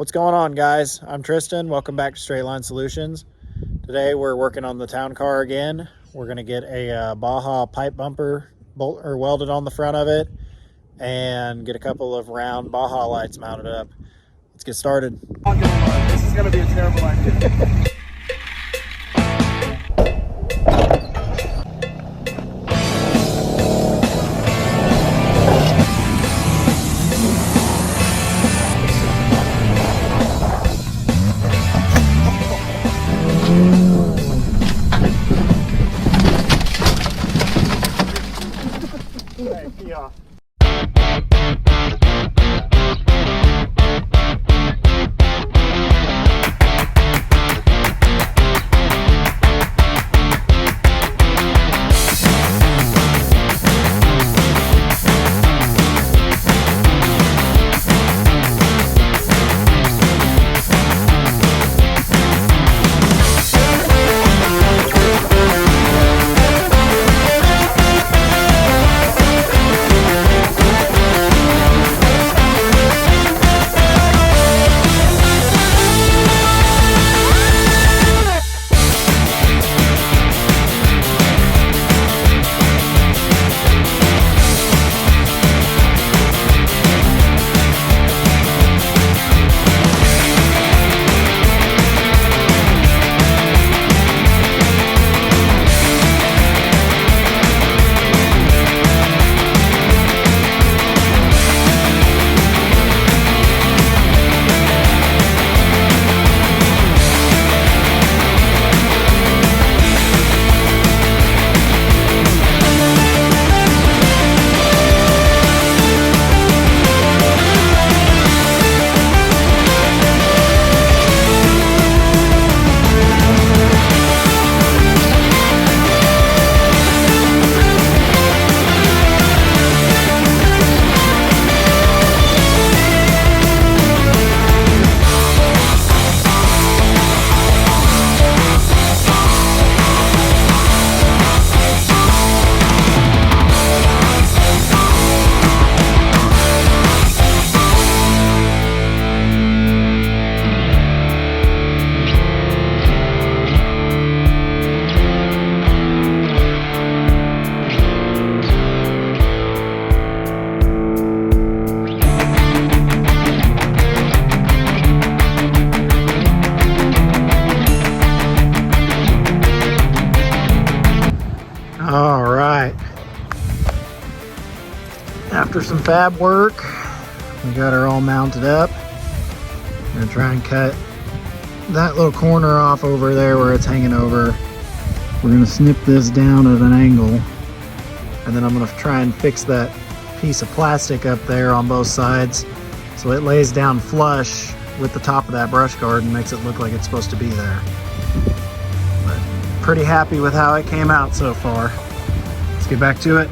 What's going on, guys? I'm Tristan. Welcome back to Straight Line Solutions. Today we're working on the town car again. We're going to get a Baja pipe bumper welded on the front of it and get a couple of round Baja lights mounted up. Let's get started. This is going to be a terrible idea. Yeah. All right, after some fab work, we got her all mounted up. I'm gonna try and cut that little corner off over there where it's hanging over. We're gonna snip this down at an angle, and then I'm gonna try and fix that piece of plastic up there on both sides so it lays down flush with the top of that brush guard and makes it look like it's supposed to be there. But pretty happy with how it came out so far. Let's get back to it.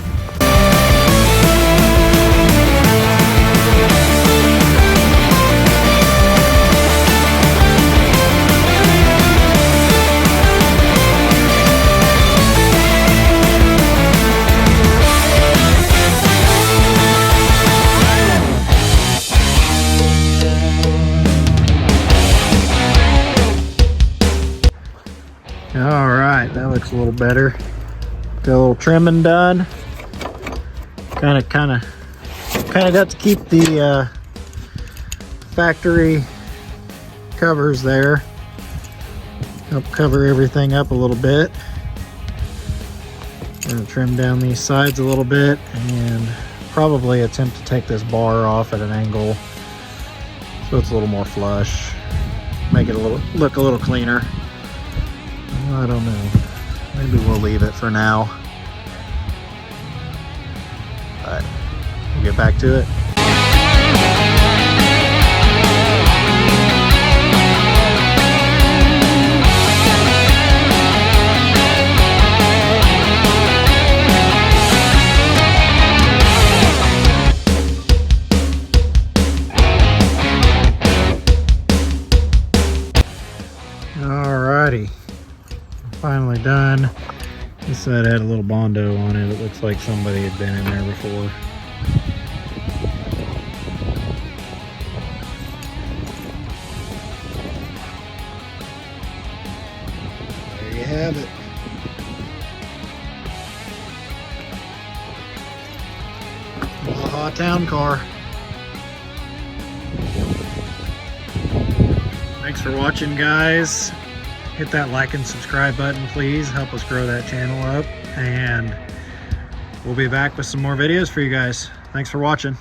All right, that looks a little better. Got a little trimming done. Kind of got to keep the factory covers there. Help cover everything up a little bit. Gonna trim down these sides a little bit and probably attempt to take this bar off at an angle so it's a little more flush. Make it look a little cleaner. I don't know. Maybe we'll leave it for now. But we'll get back to it. Alrighty. Finally done. This side had a little Bondo on it. It looks like somebody had been in there before. have it. Baja town car. Thanks for watching, guys. Hit that like and subscribe button, please. Help us grow that channel up. And we'll be back with some more videos for you guys. Thanks for watching.